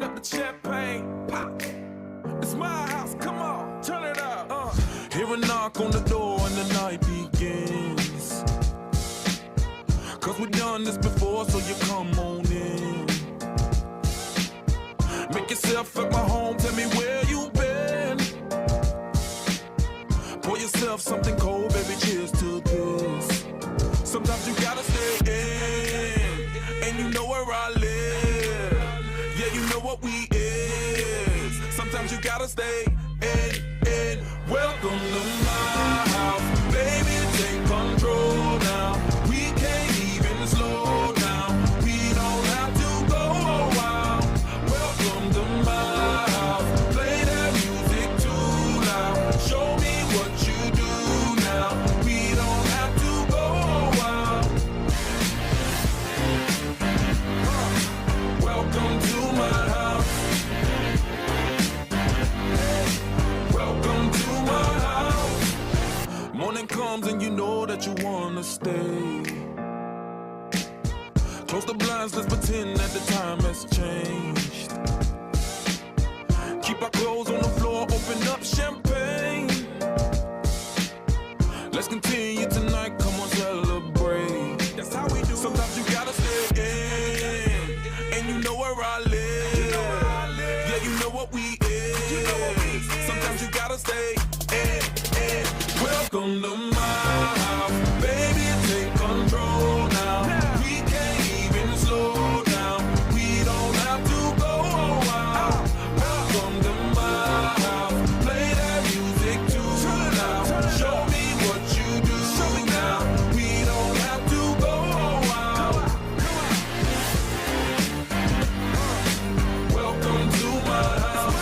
open up the champagne, pop. It's my house, come on, turn it up. Hear a knock on the door and the night begins. Cause we've done this before, so you come on in. Make yourself at my home, tell me where you been. Pour yourself something cold, baby, cheers to this. Sometimes you gotta stay in, and you know where I live. Yeah, you know what we is. Sometimes you gotta stay in. Welcome to my house, baby, take control now. We can't even slow down. We don't have to go a while. Welcome to my house, play that music too loud. Show me what you do now. We don't have to go a while. Welcome to my house. Welcome to my house. Morning comes and you know that you wanna stay. Close the blinds, let's pretend that the time has changed. Keep our clothes on the floor, open up champagne. Let's continue tonight, come on, celebrate. That's how we do. Sometimes you gotta stay in, and you know where I live. Yeah, you know what we is. Sometimes you gotta stay in. Welcome to my house, baby, take control now. We can't even slow down. We don't have to go a while. Welcome to my house, play that music too loud. Show me what you do now. We don't have to go a while. Welcome to my house.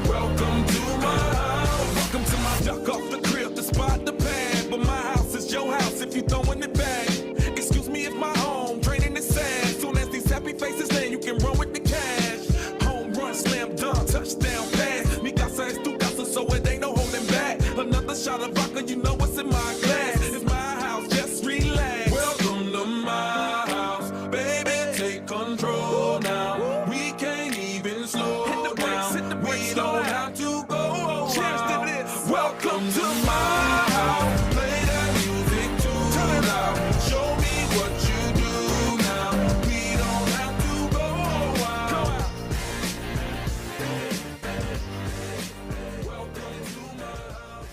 Welcome to my house. Welcome to my duck off the crib, the spot, the pad. But my house is your house if you throwing it back. Excuse me if my home draining the sand. Soon as these happy faces land, you can run with the cash. Home run, slam dunk, touchdown pass. Mi casa es tu casa, so it ain't no holding back. Another shot of vodka, you know what's in my glass. It's my house, just relax. Welcome to my house, baby, take control now. We can't even slow down. We don't have to go a while. Welcome to my house, play that music too loud. Show me what you do now. We don't have to go a while. Welcome to my house.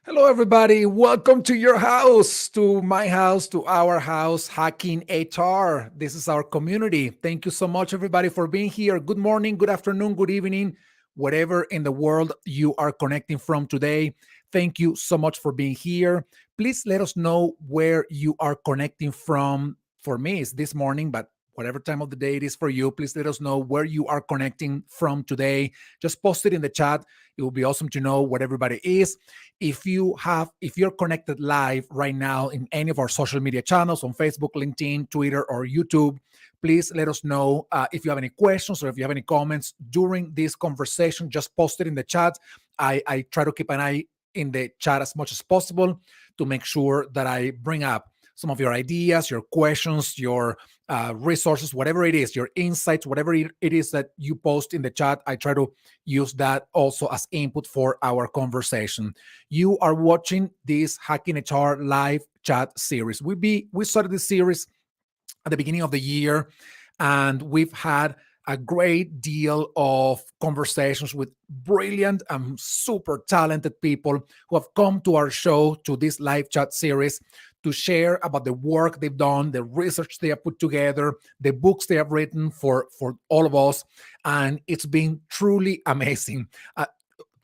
Hello, everybody. Welcome to your house, to my house, to our house, Hacking HR. This is our community. Thank you so much, everybody, for being here. Good morning, good afternoon, good evening, wherever in the world you are connecting from today. Thank you so much for being here. Please let us know where you are connecting from. For me, it's this morning, but whatever time of the day it is for you, please let us know where you are connecting from today. Just post it in the chat. It will be awesome to know what everybody is. If you're connected live right now in any of our social media channels on Facebook, LinkedIn, Twitter, or YouTube, please let us know if you have any questions or if you have any comments during this conversation. Just post it in the chat. I try to keep an eye in the chat as much as possible to make sure that I bring up some of your ideas, your questions, your resources, whatever it is, your insights, whatever it is that you post in the chat. I try to use that also as input for our conversation. You are watching this Hacking HR live chat series. We started this series at the beginning of the year, and we've had a great deal of conversations with brilliant and super talented people who have come to our show, to this live chat series, to share about the work they've done, the research they have put together, the books they have written for all of us. And it's been truly amazing.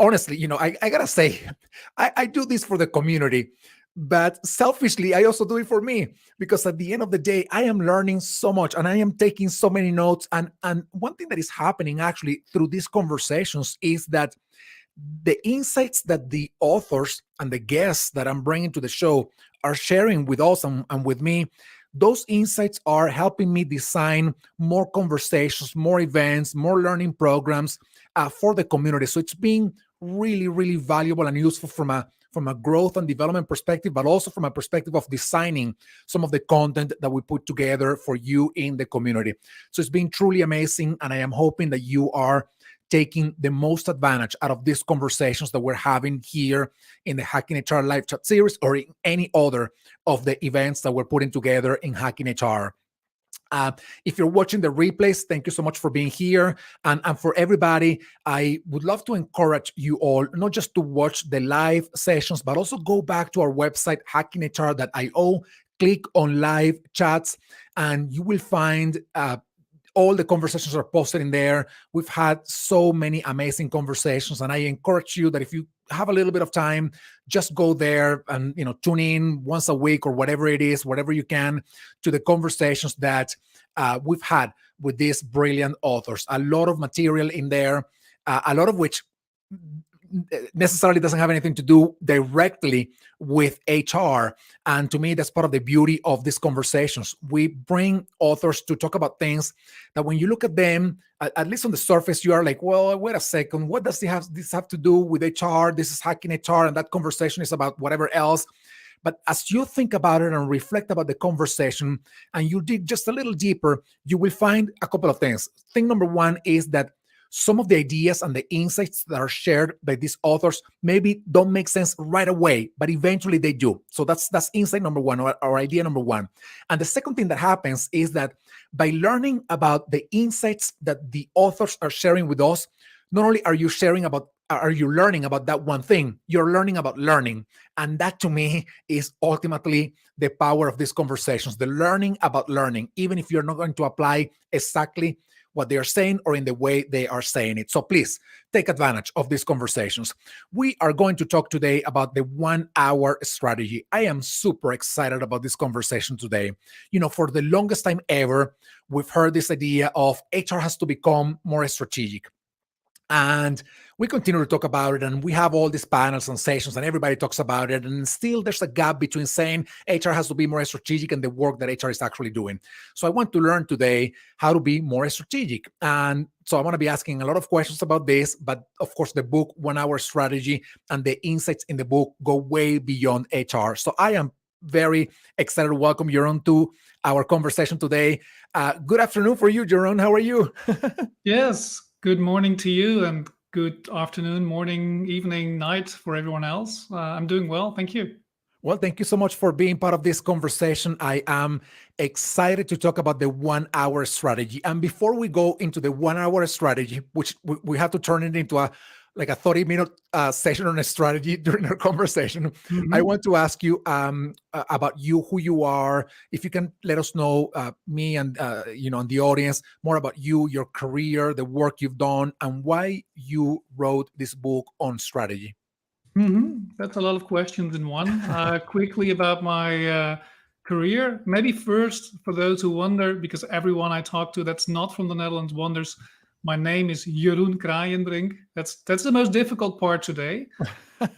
Honestly, I gotta say, I do this for the community, but selfishly, I also do it for me, because at the end of the day, I am learning so much and I am taking so many notes. And one thing that is happening actually through these conversations is that the insights that the authors and the guests that I'm bringing to the show are sharing with us and with me, those insights are helping me design more conversations, more events, more learning programs for the community. So it's been really, really valuable and useful from a growth and development perspective, but also from a perspective of designing some of the content that we put together for you in the community. So it's been truly amazing, and I am hoping that you are taking the most advantage out of these conversations that we're having here in the Hacking HR live chat series, or in any other of the events that we're putting together in Hacking HR. Uh, if you're watching the replays, thank you so much for being here. And for everybody, I would love to encourage you all not just to watch the live sessions, but also go back to our website, hackinghr.io, click on live chats, and you will find all the conversations are posted in there. We've had so many amazing conversations, and I encourage you that if you have a little bit of time, just go there and tune in once a week or whatever it is, whatever you can, to the conversations that we've had with these brilliant authors. A lot of material in there, a lot of which necessarily doesn't have anything to do directly with HR. And to me, that's part of the beauty of these conversations. We bring authors to talk about things that when you look at them, at least on the surface, you are like, well, wait a second, what does this have to do with HR? This is Hacking HR, and that conversation is about whatever else. But as you think about it and reflect about the conversation, and you dig just a little deeper, you will find a couple of things. Thing number one is that some of the ideas and the insights that are shared by these authors maybe don't make sense right away, but eventually they do. So that's insight number one, or idea number one. And the second thing that happens is that by learning about the insights that the authors are sharing with us, not only are you learning about that one thing, you're learning about learning. And that, to me, is ultimately the power of these conversations, the learning about learning, even if you're not going to apply exactly what they are saying or in the way they are saying it. So please take advantage of these conversations. We are going to talk today about the 1 hour strategy. I am super excited about this conversation today. For the longest time ever, we've heard this idea of HR has to become more strategic. And we continue to talk about it, and we have all these panels and sessions, and everybody talks about it. And still, there's a gap between saying HR has to be more strategic and the work that HR is actually doing. So I want to learn today how to be more strategic. And so I want to be asking a lot of questions about this. But of course, the book 1 Hour Strategy and the insights in the book go way beyond HR. So I am very excited to welcome Jeroen to our conversation today. Good afternoon for you, Jeroen. How are you? Yes, good morning to you, and good afternoon, morning, evening, night for everyone else. I'm doing well, thank you. Well, thank you so much for being part of this conversation. I am excited to talk about the 1 hour strategy. And before we go into the 1 hour strategy, which we have to turn it into a 30-minute session on a strategy during our conversation, I want to ask you about you, who you are. If you can let us know, me and and the audience, more about you, your career, the work you've done, and why you wrote this book on strategy. That's a lot of questions in one. Quickly about my career. Maybe first, for those who wonder, because everyone I talk to that's not from the Netherlands wonders, my name is Jeroen Kraaijenbrink. That's the most difficult part today.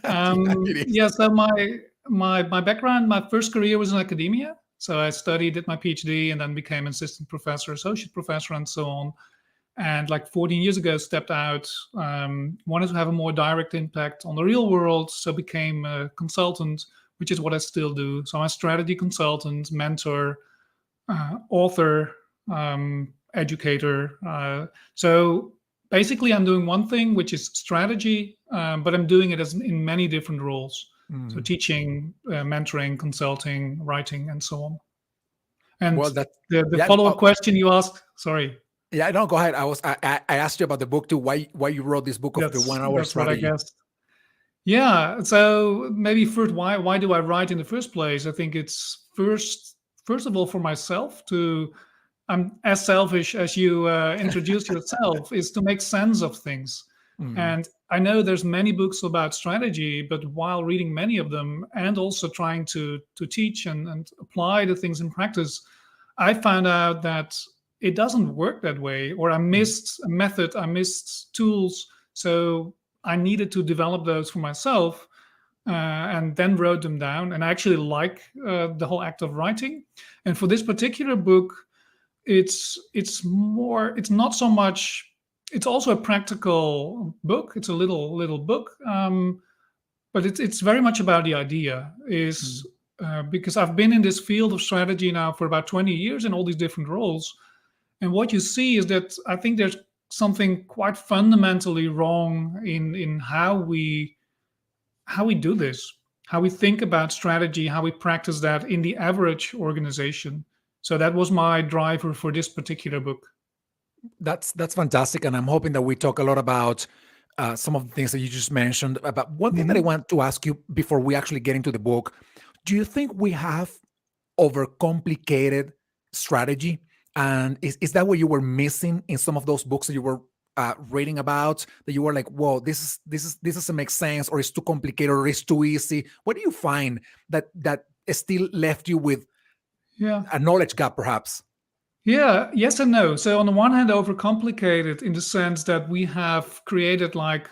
Yeah, so my background, my first career was in academia. So I studied, did my PhD, and then became assistant professor, associate professor, and so on. And like 14 years ago, stepped out, wanted to have a more direct impact on the real world, so became a consultant, which is what I still do. So I'm a strategy consultant, mentor, author, educator. So basically, I'm doing one thing, which is strategy, but I'm doing it in many different roles. So teaching, mentoring, consulting, writing, and so on. And well, the follow-up question you asked, sorry. Yeah, no, go ahead. I asked you about the book too. Why you wrote this book of the 1 hour strategy? What I guessed. Yeah. So maybe first, why do I write in the first place? I think it's first of all for myself to. I'm as selfish as you introduce yourself, is to make sense of things. And I know there's many books about strategy, but while reading many of them and also trying to teach and apply the things in practice, I found out that it doesn't work that way, or I missed a method, I missed tools. So I needed to develop those for myself, and then wrote them down. And I actually like the whole act of writing. And for this particular book, it's not so much it's also a practical book. It's a little book, but it's very much about the idea. Mm. Is Because I've been in this field of strategy now for about 20 years in all these different roles, and what you see is that I think there's something quite fundamentally wrong in how we do this, how we think about strategy, how we practice that in the average organization. So that was my driver for this particular book. That's fantastic, and I'm hoping that we talk a lot about some of the things that you just mentioned. But one thing that I Mhm. want to ask you before we actually get into the book: do you think we have overcomplicated strategy? And is that what you were missing in some of those books that you were reading about? That you were like, "Whoa, this doesn't make sense," or "It's too complicated," or "It's too easy." What do you find that still left you with Yeah. a knowledge gap, perhaps? Yeah, yes and no. So on the one hand, overcomplicated in the sense that we have created like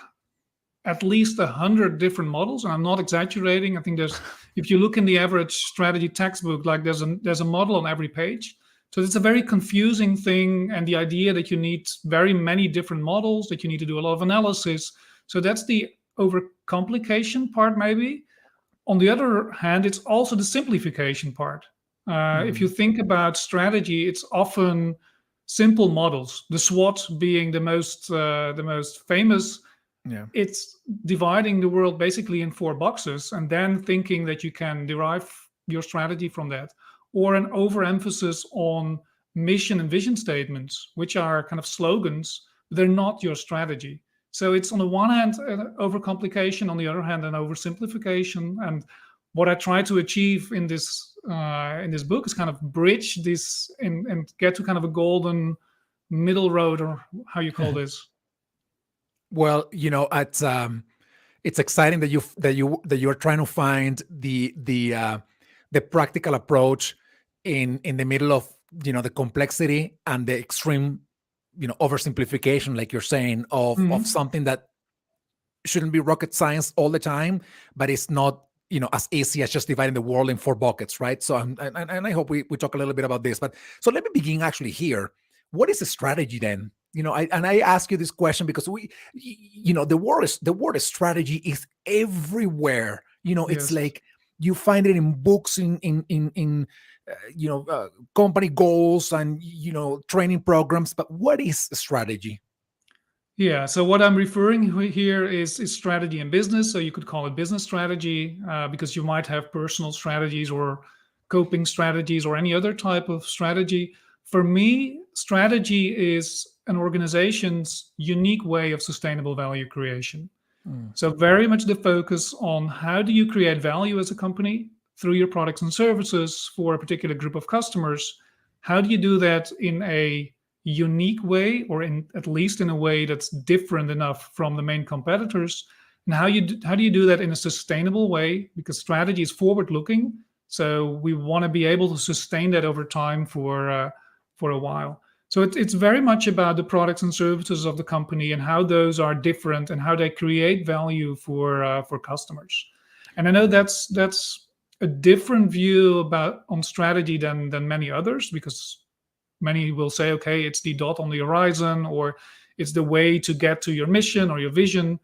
at least 100 different models, and I'm not exaggerating. I think there's, if you look in the average strategy textbook, like there's a model on every page. So it's a very confusing thing, and the idea that you need very many different models, that you need to do a lot of analysis. So that's the overcomplication part, maybe. On the other hand, it's also the simplification part. If you Mm, think about strategy, it's often simple models. The SWOT being the most famous. yeah. It's dividing the world basically in four boxes, and then thinking that you can derive your strategy from that, or an overemphasis on mission and vision statements, which are kind of slogans, but they're not your strategy. So it's on the one hand an overcomplication, on the other hand an oversimplification. And what I try to achieve in this book is kind of bridge this and get to kind of a golden middle road, or how you call this. Well, it's exciting that you're trying to find the practical approach in the middle of the complexity and the extreme oversimplification, like you're saying, of Mhm. something that shouldn't be rocket science all the time, but it's not as easy as just dividing the world in four buckets, right? So and I hope we talk a little bit about this. But so let me begin actually here. What is a strategy then? I ask you this question because the word strategy is everywhere. It's Yes. like you find it in books, in company goals, and training programs. But what is strategy? Yeah. So what I'm referring here is strategy in business. So you could call it business strategy, because you might have personal strategies or coping strategies or any other type of strategy. For me, strategy is an organization's unique way of sustainable value creation. Mm, So very much the focus on how do you create value as a company through your products and services for a particular group of customers. How do you do that in a unique way, or in at least in a way that's different enough from the main competitors? And how do you do that in a sustainable way? Because strategy is forward looking, so we want to be able to sustain that over time for a while. So it's very much about the products and services of the company and how those are different and how they create value for customers. And I know that's a different view about on strategy than many others, because many will say, okay, it's the dot on the horizon, or it's the way to get to your mission or your vision.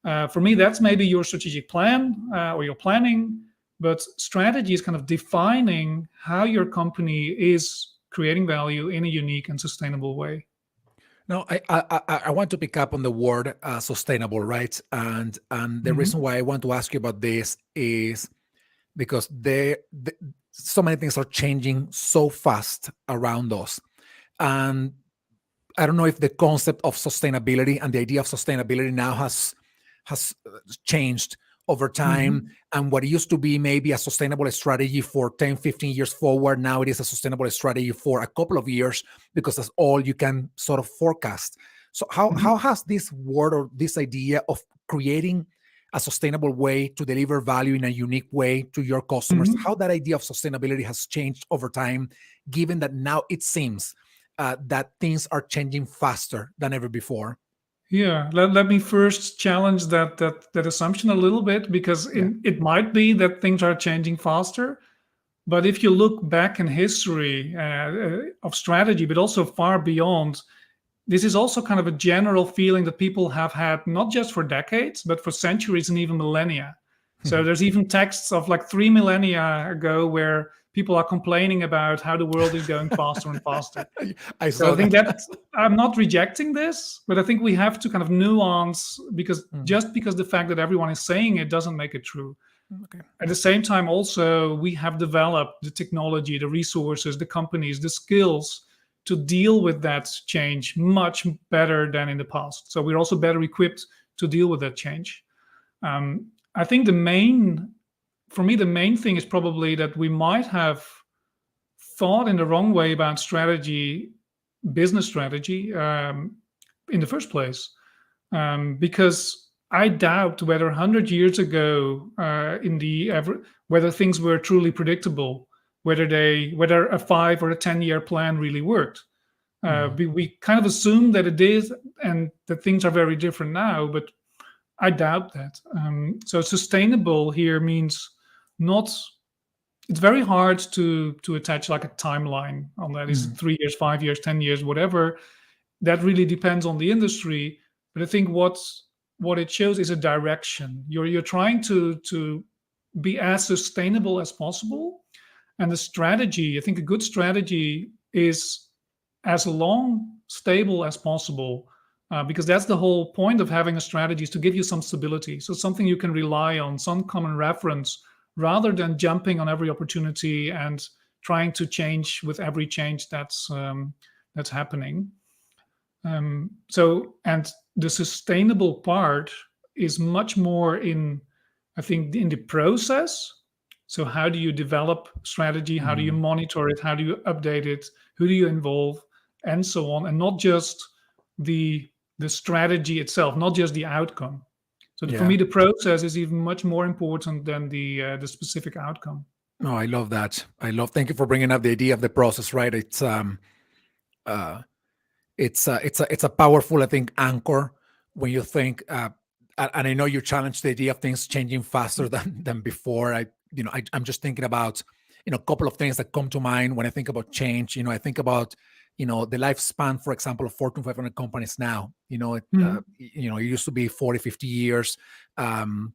For me, that's maybe your strategic plan, or your planning, but strategy is kind of defining how your company is creating value in a unique and sustainable way. No, I want to pick up on the word sustainable, right? And the reason Mhm. why I want to ask you about this is because so many things are changing so fast around us, and I don't know if the concept of sustainability and the idea of sustainability now has changed over time. Mhm. And what used to be maybe a sustainable strategy for 10, 15 years forward, now it is a sustainable strategy for a couple of years because that's all you can sort of forecast. So how Mhm. has this word or this idea of creating a sustainable way to deliver value in a unique way to your customers, Mhm. how that idea of sustainability has changed over time, given that now it seems that things are changing faster than ever before? Yeah, let me first challenge that assumption a little bit, because Yeah. it might be that things are changing faster. But if you look back in history of strategy, but also far beyond, this is also kind of a general feeling that people have had, not just for decades, but for centuries and even millennia. So there's even texts of like 3 millennia ago where people are complaining about how the world is going faster and faster. I So saw I think that. that I'm not rejecting this, but I think we have to kind of nuance, because just because the fact that everyone is saying it doesn't make it true. Okay. At the same time, also, we have developed the technology, the resources, the companies, the skills to deal with that change much better than in the past. So we're also better equipped to deal with that change. I think for me, the main thing is probably that we might have thought in the wrong way about strategy, business strategy, in the first place, because I doubt whether 100 years ago, whether things were truly predictable, whether a 5 or a 10-year plan really worked. We kind of assume that it is, and that things are very different now, but I doubt that. So sustainable here means not. It's very hard to attach like a timeline on that. Is it 3 years, 5 years, 10 years, whatever? That really depends on the industry. But I think what it shows is a direction. You're trying to be as sustainable as possible, and the strategy. I think a good strategy is as long stable as possible, because that's the whole point of having a strategy, is to give you some stability, so something you can rely on, some common reference, rather than jumping on every opportunity and trying to change with every change that's happening. So, and the sustainable part is much more in, I think, in the process. So how do you develop strategy? How do you monitor it? How do you update it? Who do you involve? And so on, and not just the strategy itself, not just the outcome. So for me, the process is even much more important than the specific outcome. No, I love that. Thank you for bringing up the idea of the process. Right? It's a powerful, I think, anchor when you think. And I know you challenged the idea of things changing faster than before. I'm just thinking about a couple of things that come to mind when I think about change. I think about the lifespan, for example, of Fortune 500 companies now. It used to be 40, 50 years. And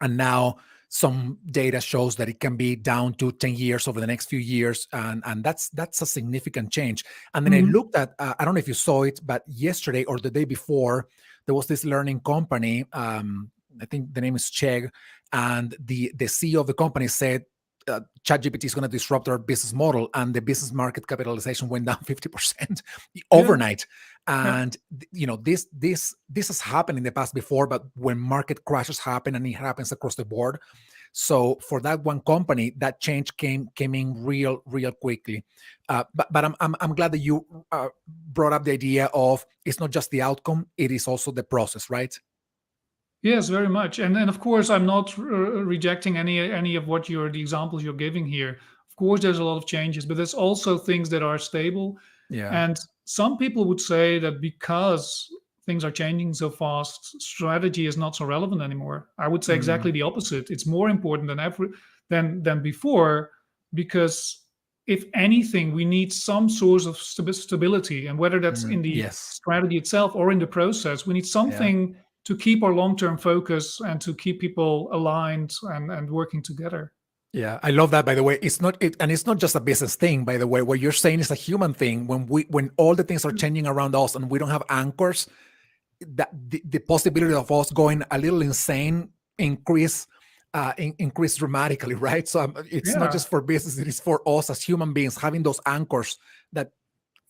now some data shows that it can be down to 10 years over the next few years. And that's a significant change. And then I looked at, I don't know if you saw it, but yesterday or the day before, there was this learning company. I think the name is Chegg. And the CEO of the company said, ChatGPT is going to disrupt our business model, and the business market capitalization went down 50% overnight. And this has happened in the past before, but when market crashes happen, and it happens across the board. So for that one company, that change came in real quickly. But I'm glad that you brought up the idea of it's not just the outcome; it is also the process, right? Yes, very much. And of course, I'm not rejecting any of the examples you're giving here. Of course, there's a lot of changes, but there's also things that are stable. Yeah. And some people would say that because things are changing so fast, strategy is not so relevant anymore. I would say exactly the opposite. It's more important than ever than before, because if anything, we need some source of stability, and whether that's in the strategy itself or in the process, we need something to keep our long-term focus and to keep people aligned and working together. Yeah, I love that, by the way. It's not just a business thing, by the way. What you're saying is a human thing. When all the things are changing around us and we don't have anchors, that the possibility of us going a little insane increase dramatically, right? So it's not just for business; it is for us as human beings, having those anchors that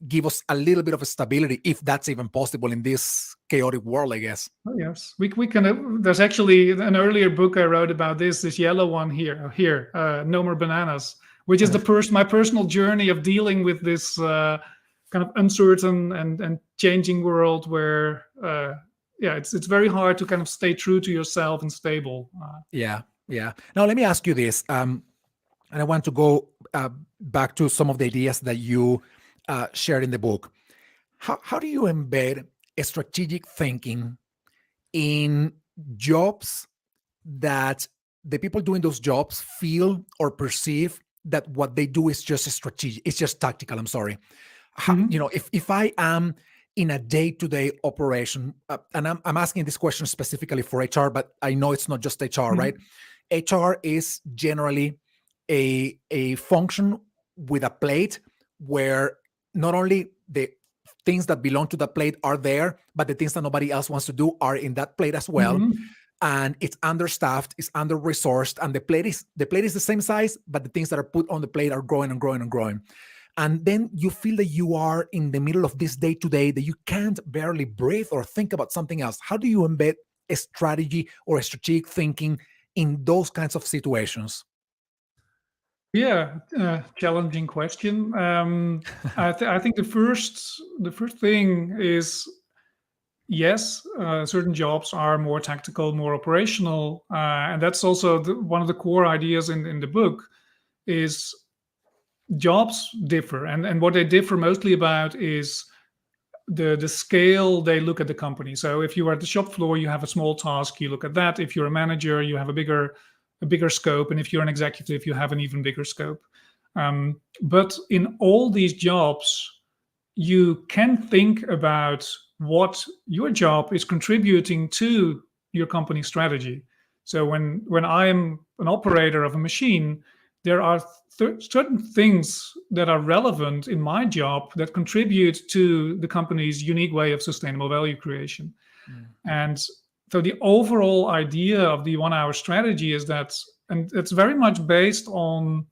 give us a little bit of a stability, if that's even possible in this chaotic world, I guess. Oh, yes, we can. There's actually an earlier book I wrote about this yellow one here, No More Bananas, which is my personal journey of dealing with this kind of uncertain and changing world where, it's very hard to kind of stay true to yourself and stable. Yeah. Now, let me ask you this, and I want to go back to some of the ideas that you shared in the book. How do you embed a strategic thinking in jobs that the people doing those jobs feel or perceive that what they do is just strategic, it's just tactical? I'm sorry. If I am in a day-to-day operation? And I'm asking this question specifically for HR, but I know it's not just HR, right? HR is generally a function with a plate where not only the things that belong to the plate are there, but the things that nobody else wants to do are in that plate as well. And it's understaffed, it's under-resourced, and the plate is the same size, but the things that are put on the plate are growing and growing and growing. And then you feel that you are in the middle of this day-to-day, that you can't barely breathe or think about something else. How do you embed a strategy or a strategic thinking in those kinds of situations? Yeah, challenging question. I think the first thing is, yes, certain jobs are more tactical, more operational, and that's also one of the core ideas in the book. Is jobs differ, and what they differ mostly about is the scale they look at the company. So if you are at the shop floor, you have a small task, you look at that. If you're a manager, you have a bigger scope, and if you're an executive, you have an even bigger scope. But in all these jobs, you can think about what your job is contributing to your company strategy. So when I am an operator of a machine, there are certain things that are relevant in my job that contribute to the company's unique way of sustainable value creation. And so the overall idea of the 1 hour strategy is that, and it's very much based on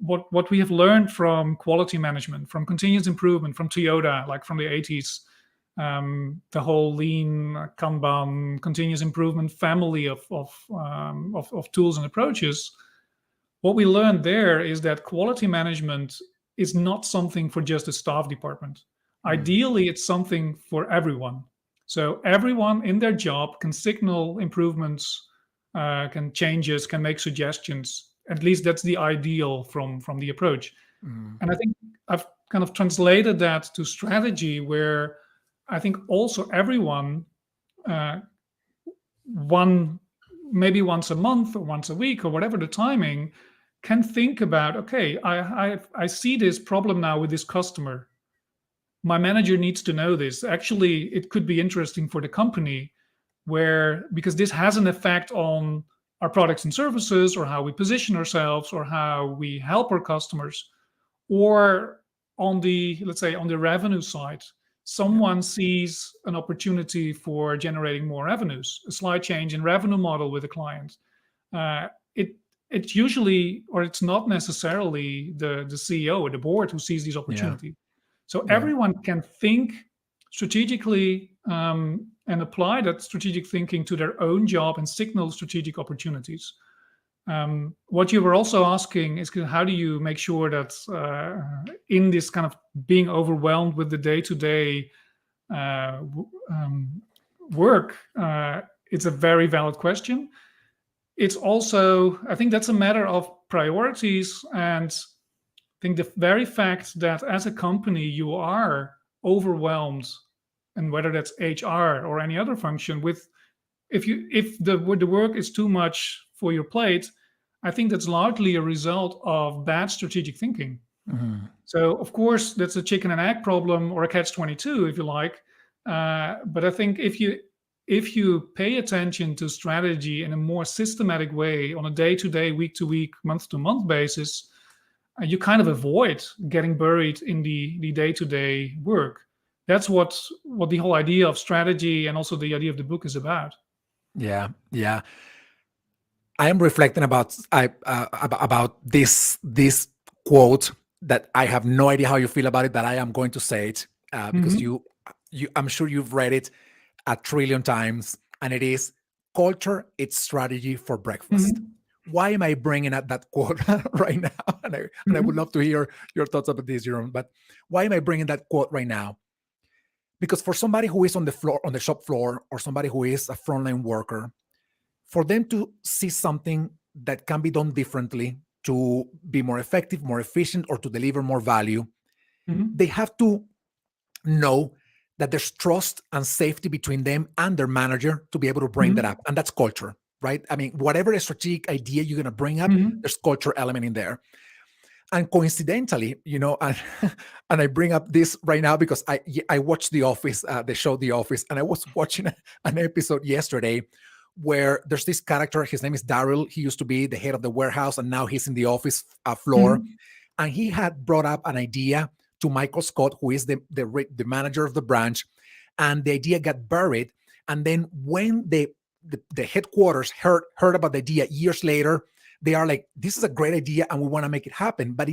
what we have learned from quality management, from continuous improvement, from Toyota, like from the 80s, the whole lean, Kanban, continuous improvement family of tools and approaches. What we learned there is that quality management is not something for just a staff department. Ideally, it's something for everyone. So everyone in their job can signal improvements, can changes, can make suggestions. At least that's the ideal from the approach. And I think I've kind of translated that to strategy, where I think also everyone, maybe once a month or once a week or whatever the timing, can think about, okay, I see this problem now with this customer. My manager needs to know this. Actually, it could be interesting for the company, because this has an effect on our products and services, or how we position ourselves, or how we help our customers, or let's say on the revenue side, someone sees an opportunity for generating more revenues, a slight change in revenue model with a client. It's usually, or it's not necessarily the CEO or the board who sees these opportunities. So everyone can think strategically and apply that strategic thinking to their own job and signal strategic opportunities. What you were also asking is, how do you make sure that in this kind of being overwhelmed with the day-to-day work, it's a very valid question. It's also, I think that's a matter of priorities, and I think the very fact that as a company you are overwhelmed, and whether that's HR or any other function, if the work is too much for your plate, I think that's largely a result of bad strategic thinking. So of course that's a chicken and egg problem, or a catch-22 if you like. But I think if you pay attention to strategy in a more systematic way on a day-to-day, week-to-week, month-to-month basis, you kind of avoid getting buried in the day-to-day work. That's what the whole idea of strategy and also the idea of the book is about. Yeah. I am reflecting about this quote that I have no idea how you feel about it, but I am going to say it because I'm sure you've read it a trillion times, and it is, culture, it's strategy for breakfast. Why am I bringing up that quote right now? And I would love to hear your thoughts about this, Jeroen. But why am I bringing that quote right now? Because for somebody who is on the shop floor, or somebody who is a frontline worker, for them to see something that can be done differently to be more effective, more efficient, or to deliver more value, they have to know that there's trust and safety between them and their manager to be able to bring that up. And that's culture, right? I mean, whatever a strategic idea you're going to bring up, there's culture element in there. And coincidentally, and, and I bring up this right now because I watched The Office, the show The Office, and I was watching an episode yesterday where there's this character. His name is Daryl. He used to be the head of the warehouse, and now he's in the office floor. Mhm. And he had brought up an idea to Michael Scott, who is the manager of the branch, and the idea got buried. And then when the headquarters heard about the idea years later, they are like, this is a great idea and we want to make it happen. But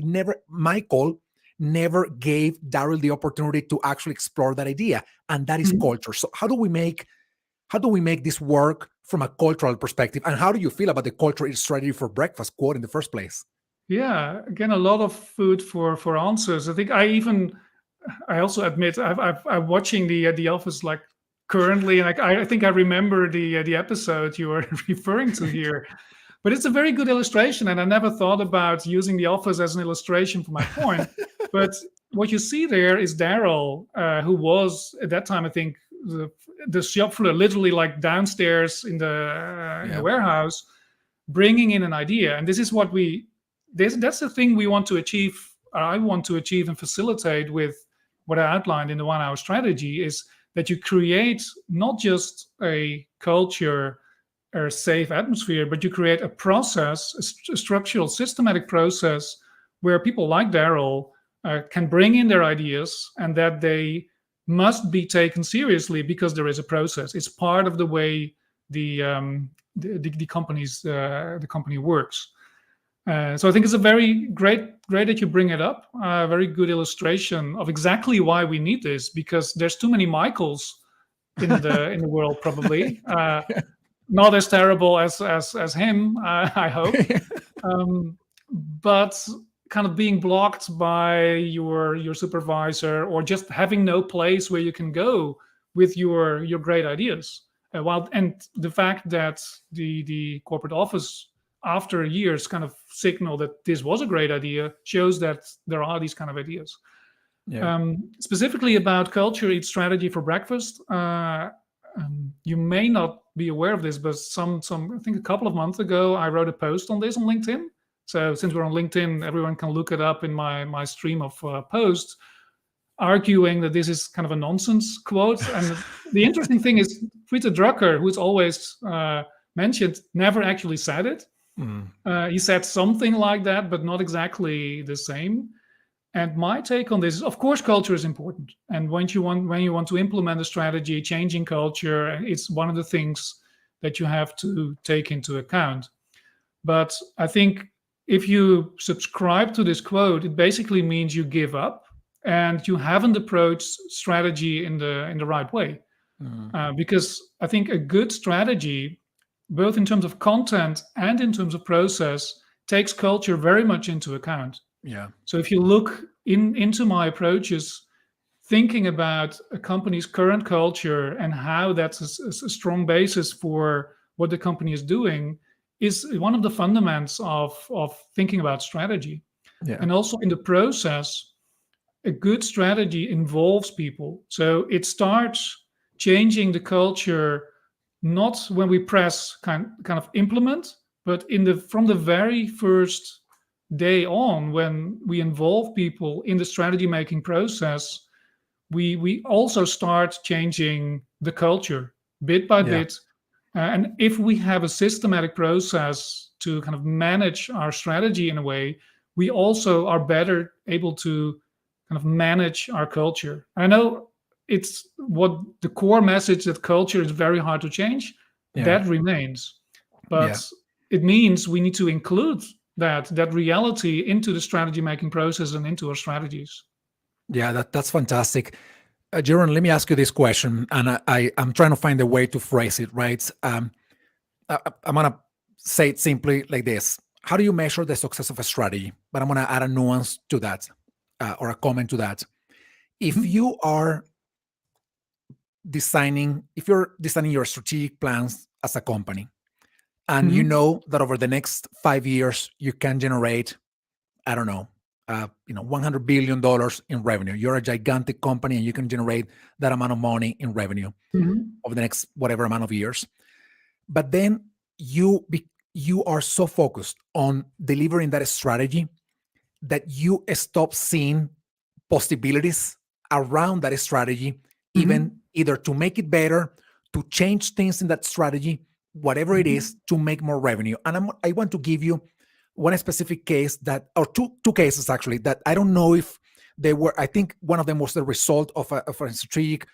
Michael never gave Daryl the opportunity to actually explore that idea. And that is culture. So how do we make this work from a cultural perspective? And how do you feel about the culture strategy for breakfast quote in the first place? Yeah, again, a lot of food for answers. I think I also admit I'm watching the Office like currently, and I think I remember the episode you were referring to here. But it's a very good illustration, and I never thought about using the Office as an illustration for my point. But what you see there is Daryl, who was at that time, I think, the shop floor, literally like downstairs in the warehouse, bringing in an idea. And this is what that's the thing we want to achieve. I want to achieve and facilitate with what I outlined in the 1 hour strategy is that you create not just a culture or safe atmosphere, but you create a process, a structural, systematic process where people like Daryl can bring in their ideas and that they must be taken seriously because there is a process. It's part of the way the company works. So I think it's a very great that you bring it up. A very good illustration of exactly why we need this, because there's too many Michaels in the world, probably. Not as terrible as him, I hope. But kind of being blocked by your supervisor, or just having no place where you can go with your great ideas. And the fact that the corporate office, after years, kind of signal that this was a great idea shows that there are these kind of ideas. Yeah. Specifically about culture eat strategy for breakfast. You may not be aware of this, but I think a couple of months ago, I wrote a post on this on LinkedIn. So since we're on LinkedIn, everyone can look it up in my stream of posts, arguing that this is kind of a nonsense quote. And the interesting thing is, Peter Drucker, who's always mentioned, never actually said it. He said something like that, but not exactly the same. And my take on this is, of course, culture is important. And when you want to implement a strategy, changing culture, it's one of the things that you have to take into account. But I think if you subscribe to this quote, it basically means you give up and you haven't approached strategy in the right way. Because I think a good strategy, both in terms of content and in terms of process, takes culture very much into account. Yeah. So if you look into my approaches, thinking about a company's current culture and how that's a strong basis for what the company is doing is one of the fundamentals of thinking about strategy. Yeah. And also in the process, a good strategy involves people. So it starts changing the culture not when we press kind of implement, but from the very first day on, when we involve people in the strategy making process, we also start changing the culture bit by bit. And if we have a systematic process to kind of manage our strategy in a way, we also are better able to kind of manage our culture. And I know it's what the core message that culture is very hard to change. That remains. But it means we need to include that reality into the strategy making process and into our strategies. Yeah, that's fantastic. Jeroen, let me ask you this question, and I'm trying to find a way to phrase it, right? I'm going to say it simply like this. How do you measure the success of a strategy? But I'm going to add a nuance to that, or a comment to that. If you're designing your strategic plans as a company, and you know that over the next 5 years, you can generate, I don't know, $100 billion in revenue. You're a gigantic company and you can generate that amount of money in revenue over the next whatever amount of years. But then you are so focused on delivering that strategy that you stop seeing possibilities around that strategy, even Mhm. either to make it better, to change things in that strategy, whatever it is, Mhm. to make more revenue. And I want to give you one specific case that, or two cases actually, that I don't know if they were, I think one of them was the result of a strategic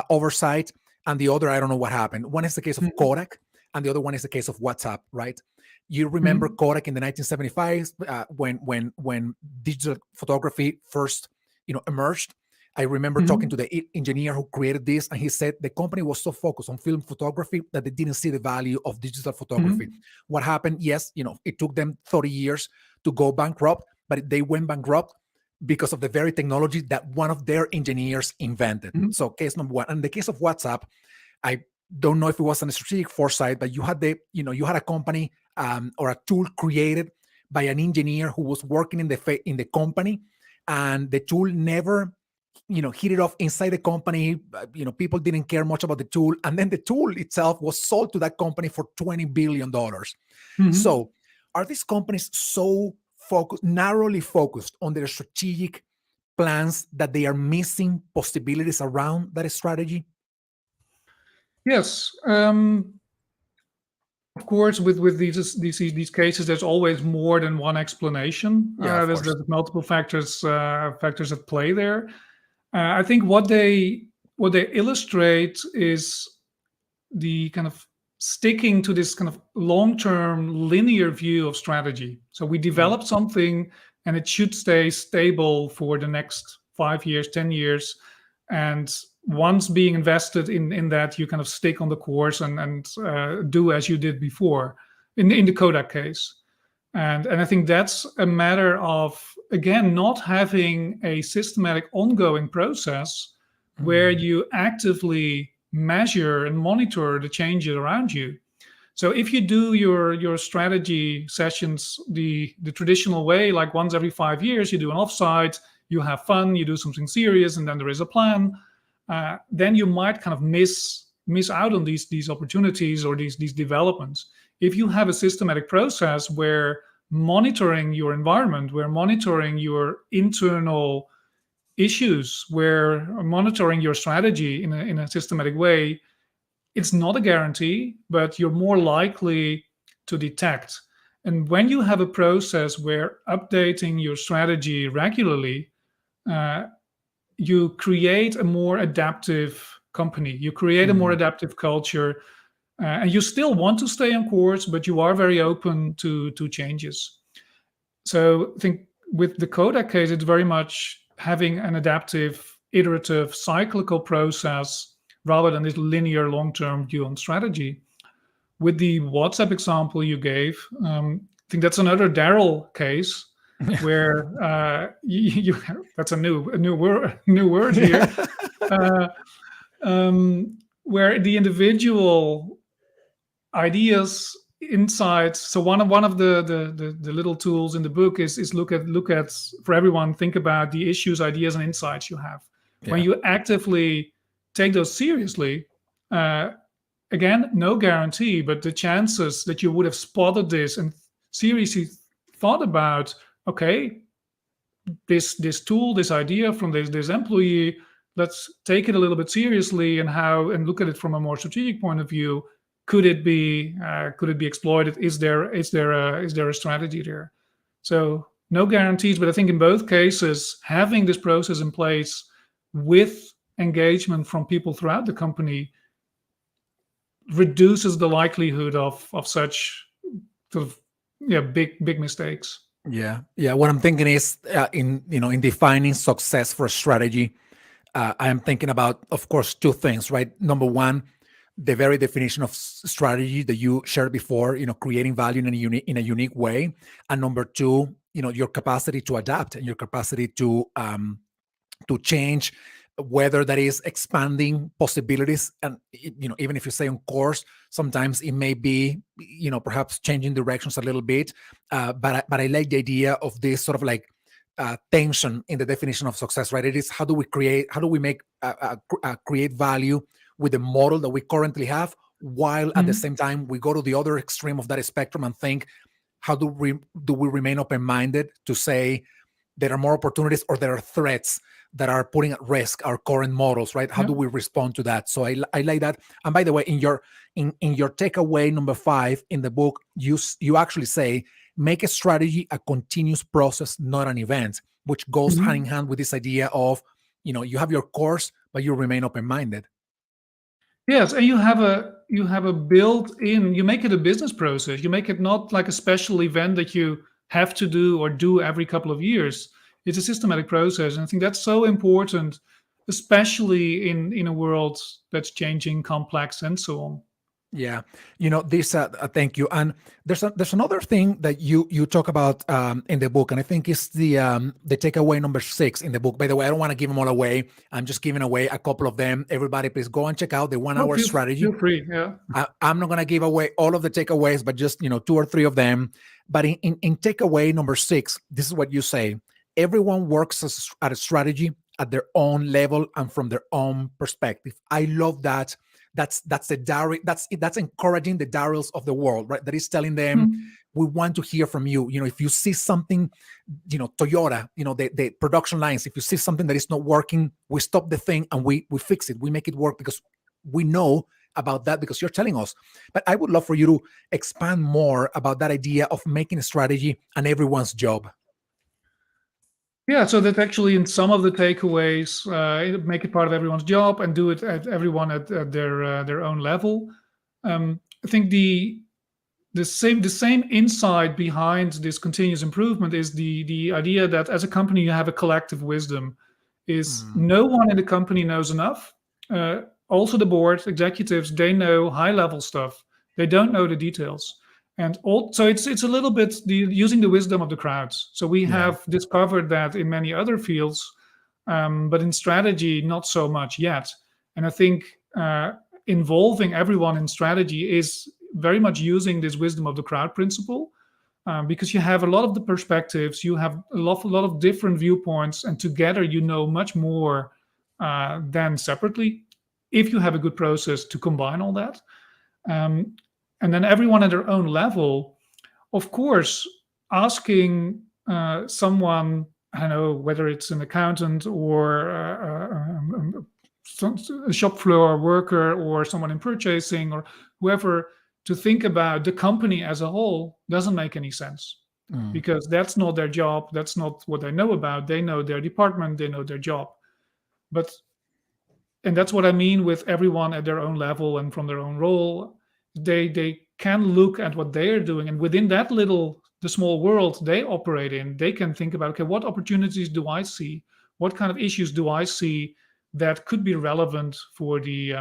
oversight, and the other, I don't know what happened. One is the case of Mhm. Kodak, and the other one is the case of WhatsApp, right? You remember Mhm. Kodak in the 1975s, when digital photography first, emerged. I remember talking to Mhm. the engineer who created this, and he said the company was so focused on film photography that they didn't see the value of digital photography. Mhm. What happened? Yes, it took them 30 years to go bankrupt, but they went bankrupt because of the very technology that one of their engineers invented. Mhm. So case number one. And in the case of WhatsApp, I don't know if it was a strategic foresight, but you had a company, or a tool created by an engineer who was working in the company, and the tool never hit it off inside the company. People didn't care much about the tool, and then the tool itself was sold to that company for $20 billion. Mhm. So are these companies so narrowly focused on their strategic plans that they are missing possibilities around that strategy? Yes. Of course, with these cases, there's always more than one explanation. Yeah, of There's course. multiple factors at play there. I think what they illustrate is the kind of sticking to this kind of long-term linear view of strategy. So we Mm, develop something and it should stay stable for the next 5 years, 10 years. And once being invested in that, you kind of stick on the course and do as you did before in the Kodak case. And I think that's a matter of, again, not having a systematic ongoing process where mm, you actively measure and monitor the changes around you. So if you do your strategy sessions the traditional way, like once every 5 years, you do an offsite, you have fun, you do something serious, and then there is a plan, then you might kind of miss out on these opportunities or these developments. If you have a systematic process where monitoring your environment, where monitoring your internal issues, where monitoring your strategy in a systematic way, it's not a guarantee, but you're more likely to detect. And when you have a process where updating your strategy regularly, uh, you create a more adaptive company, you create a more mm. adaptive culture, and you still want to stay on course, but you are very open to changes. So I think with the Kodak case, it's very much having an adaptive, iterative, cyclical process rather than this linear long-term view on strategy. With the WhatsApp example you gave, I think that's another Daryl case where that's a new word here, uh, where the individual ideas, insights. So one of the little tools in the book is look at for everyone, think about the issues, ideas, and insights you have. When Yeah. you actively take those seriously, uh, again, no guarantee, but the chances that you would have spotted this and seriously thought about, okay, this tool, this idea from this employee, let's take it a little bit seriously and look at it from a more strategic point of view. Could it be exploited? Is there a strategy there? So no guarantees, but I think in both cases, having this process in place with engagement from people throughout the company reduces the likelihood of such sort of, yeah, big mistakes. Yeah. Yeah. What I'm thinking is, in defining success for a strategy, I am thinking about, of course, two things, right? Number one, the very definition of strategy that you shared before, creating value in a unique way. And number two, your capacity to adapt and your capacity to change, whether that is expanding possibilities. And even if you say on course, sometimes it may be, perhaps changing directions a little bit. But I like the idea of this sort of like tension in the definition of success, right? It is, how do we make create value with the model that we currently have, while at the Mhm. same time we go to the other extreme of that spectrum and think, how do we remain open-minded to say, there are more opportunities or there are threats that are putting at risk our current models, right? How Yeah. do we respond to that? So I like that. And by the way, in your takeaway number 5 in the book, you actually say, make a strategy a continuous process, not an event, which goes hand in hand with this idea of, you have your course, but you remain open-minded. Yes, and you have a built-in. You make it a business process. You make it not like a special event that you have to do every couple of years. It's a systematic process, and I think that's so important, especially in a world that's changing, complex, and so on. Yeah, this. Thank you. And there's another thing that you talk about in the book, and I think it's the takeaway number 6 in the book. By the way, I don't want to give them all away. I'm just giving away a couple of them. Everybody, please go and check out the 1 hour strategy. Feel free. Yeah. I'm not going to give away all of the takeaways, but just 2 or 3 of them. But in takeaway number 6, this is what you say: everyone works at a strategy at their own level and from their own perspective. I love that. That's the diary. That's encouraging the Daryls of the world, right? That is telling them, we want to hear from you. If you see something, Toyota, the production lines, if you see something that is not working, we stop the thing and we fix it. We make it work because we know about that, because you're telling us. But I would love for you to expand more about that idea of making a strategy and everyone's job. Yeah, so that actually in some of the takeaways, make it part of everyone's job and do it at everyone at their own level. I think the same insight behind this continuous improvement is the idea that as a company you have a collective wisdom. Is no one in the company knows enough. Also the board executives, they know high level stuff. They don't know the details. And also, it's a little bit using the wisdom of the crowds. So we have discovered that in many other fields, but in strategy, not so much yet. And I think involving everyone in strategy is very much using this wisdom of the crowd principle, because you have a lot of the perspectives, you have a lot of different viewpoints, and together you know much more than separately, if you have a good process to combine all that. And then everyone at their own level, of course, asking someone, I don't know, whether it's an accountant or a shop floor worker or someone in purchasing or whoever, to think about the company as a whole doesn't make any sense, because that's not their job. That's not what they know about. They know their department, they know their job. And that's what I mean with everyone at their own level and from their own role. They can look at what they are doing, and within that the small world they operate in, they can think about, okay, what opportunities do I see? What kind of issues do I see that could be relevant for the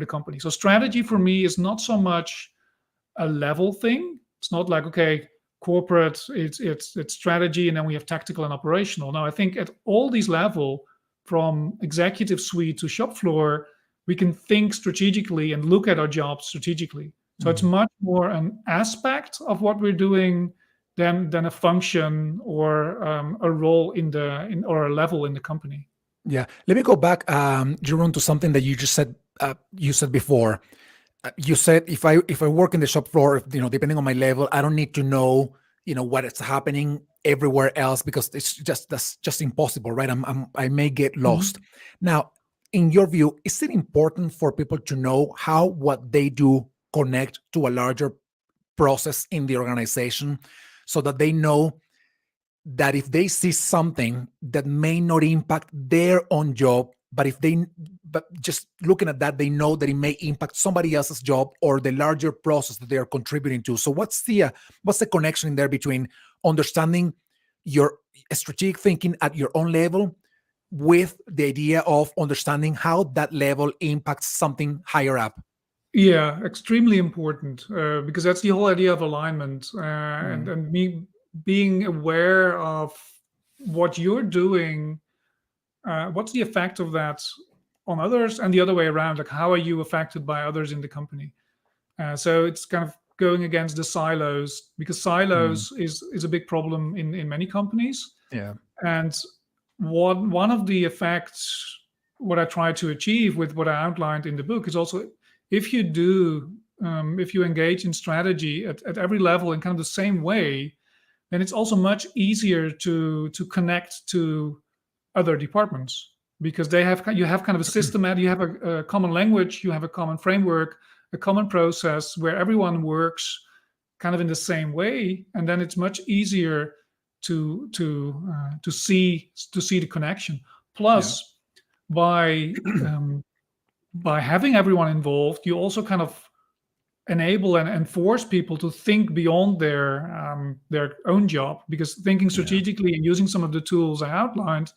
company? So strategy for me is not so much a level thing. It's not like, okay, corporate, it's strategy, and then we have tactical and operational. No, I think at all these levels, from executive suite to shop floor, we can think strategically and look at our jobs strategically. So it's much more an aspect of what we're doing than a function or a role or a level in the company. Yeah, let me go back, Jeroen, to something that you just said. You said before. You said if I work in the shop floor, depending on my level, I don't need to know what is happening everywhere else, because that's just impossible, right? I may get lost. Now, in your view, is it important for people to know how what they do connect to a larger process in the organization, so that they know that if they see something that may not impact their own job, but just looking at that, they know that it may impact somebody else's job or the larger process that they are contributing to? So what's the connection in there between understanding your strategic thinking at your own level with the idea of understanding how that level impacts something higher up? Yeah, extremely important, because that's the whole idea of alignment, and me being aware of what you're doing, what's the effect of that on others, and the other way around, like how are you affected by others in the company? So it's kind of going against the silos, because silos is a big problem in many companies. Yeah. And one of the effects, what I try to achieve with what I outlined in the book, is also, if you engage in strategy at every level in kind of the same way, then it's also much easier to connect to other departments, because you have kind of a system, and you have a common language, you have a common framework, a common process where everyone works kind of in the same way, and then it's much easier to see the connection. Plus, by having everyone involved, you also kind of enable and force people to think beyond their own job, because thinking strategically and using some of the tools I outlined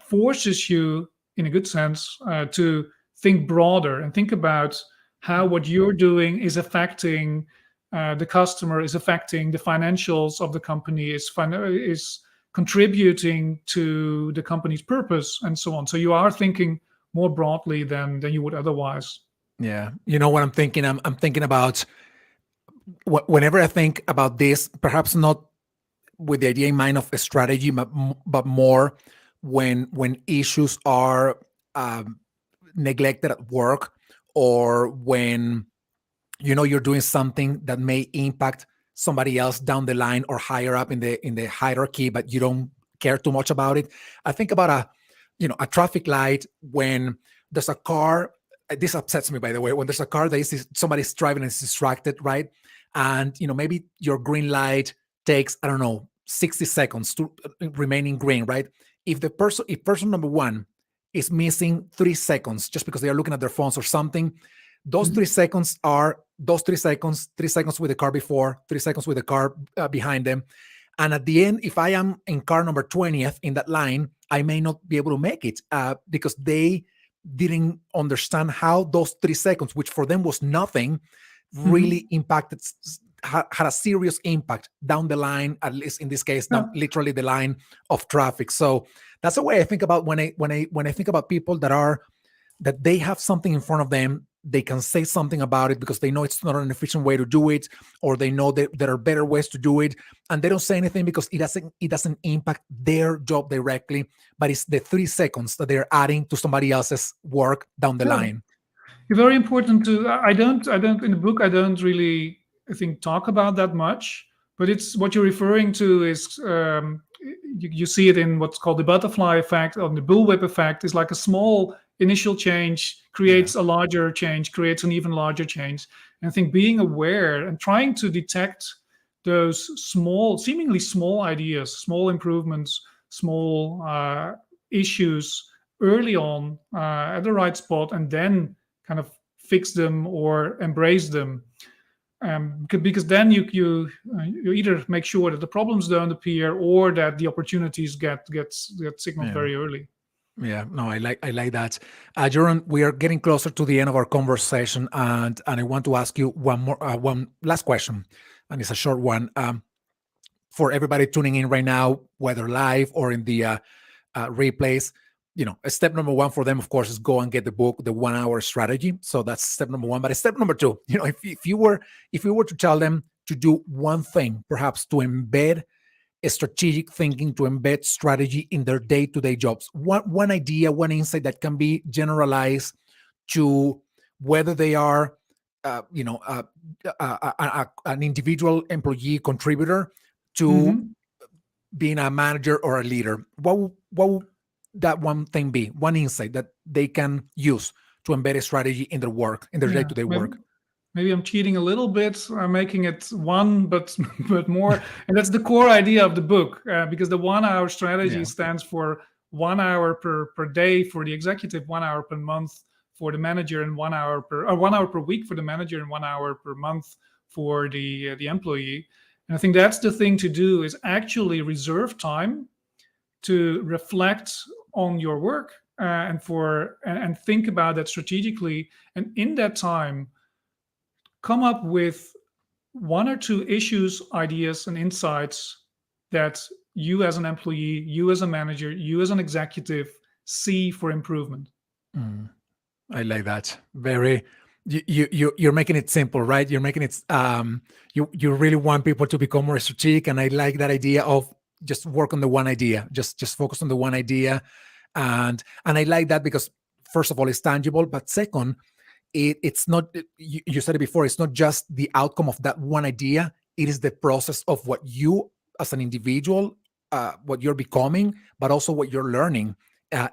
forces you, in a good sense, to think broader and think about how what you're doing is affecting the customer, is affecting the financials of the company, is contributing to the company's purpose, and so on. So you are thinking more broadly than you would otherwise. Yeah. You know what I'm thinking? I'm thinking about whenever I think about this, perhaps not with the idea in mind of a strategy, but more when issues are neglected at work, or when you're doing something that may impact somebody else down the line or higher up in the hierarchy, but you don't care too much about it. I think about a traffic light. When there's a car, this upsets me, by the way, when there's a car that somebody's driving and is distracted, right? And maybe your green light takes, I don't know, 60 seconds to remaining green, right? If person number one is missing 3 seconds just because they are looking at their phones or something, those 3 seconds are those 3 seconds, 3 seconds with the car before, 3 seconds with the car behind them. And at the end, if I am in car number 20th in that line, I may not be able to make it because they didn't understand how those 3 seconds, which for them was nothing, really impacted, had a serious impact down the line, at least in this case, literally the line of traffic. So that's the way I think about when I think about people that they have something in front of them, they can say something about it because they know it's not an efficient way to do it, or they know that there are better ways to do it, and they don't say anything because it doesn't impact their job directly, but it's the 3 seconds that they're adding to somebody else's work down the line. You're very important to. I don't in the book, I don't really, I think, talk about that much, but it's what you're referring to is you see it in what's called the butterfly effect, or the bullwhip effect. Is like a small initial change creates a larger change, creates an even larger change. And I think being aware and trying to detect those seemingly small ideas, small improvements, small issues early on at the right spot, and then kind of fix them or embrace them. Because then you either make sure that the problems don't appear, or that the opportunities get signaled very early. Yeah, no, I like that. Jeroen, we are getting closer to the end of our conversation, and I want to ask you one last question, and it's a short one. For everybody tuning in right now, whether live or in the replays, step number one for them, of course, is go and get the book, The 1 Hour Strategy. So that's step number one. But step number two, if you were to tell them to do one thing, perhaps to embed a strategic thinking, to embed strategy in their day-to-day jobs, one idea, one insight that can be generalized to whether they are, an individual employee contributor to being a manager or a leader, what would that one thing be? One insight that they can use to embed a strategy in their work, in their day-to-day work. Maybe I'm cheating a little bit. I'm making it one, but more. And that's the core idea of the book, because the 1 hour strategy stands for 1 hour per day for the executive, 1 hour per month for the manager, and 1 hour per week for the manager, and 1 hour per month for the employee. And I think that's the thing to do, is actually reserve time to reflect on your work and think about that strategically. And in that time, come up with 1 or 2 issues, ideas, and insights that you as an employee, you as a manager, you as an executive see for improvement. I like that. Very. You're making it simple, right? You're making it. You really want people to become more strategic, and I like that idea of just work on the one idea, just focus on the one idea, and I like that because first of all, it's tangible, but second, it's not, you said it before, it's not just the outcome of that one idea, it is the process of what you as an individual, what you're becoming, but also what you're learning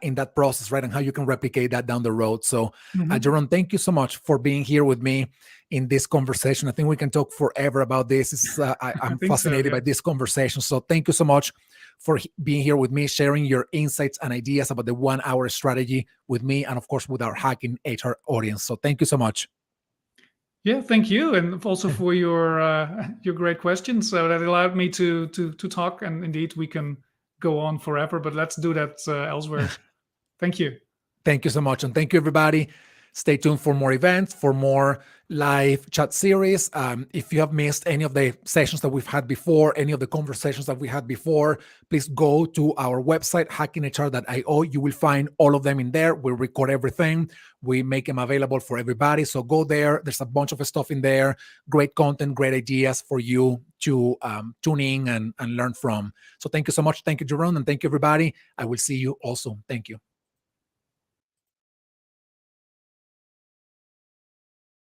in that process, right? And how you can replicate that down the road. So, Jeroen, thank you so much for being here with me in this conversation. I think we can talk forever about this. I'm fascinated by this conversation. So thank you so much for being here with me, sharing your insights and ideas about the 1 hour strategy with me, and of course with our Hacking HR audience. So thank you so much. Yeah, thank you, and also for your great questions. So that allowed me to talk, and indeed we can go on forever, but let's do that elsewhere. Thank you. Thank you so much, and thank you, everybody. Stay tuned for more events, for more live chat series. If you have missed any of the sessions that we've had before, any of the conversations that we had before, please go to our website, hackinghr.io. You will find all of them in there. We record everything. We make them available for everybody. So go there. There's a bunch of stuff in there. Great content, great ideas for you to tune in and learn from. So thank you so much. Thank you, Jeroen, and thank you, everybody. I will see you all soon. Thank you.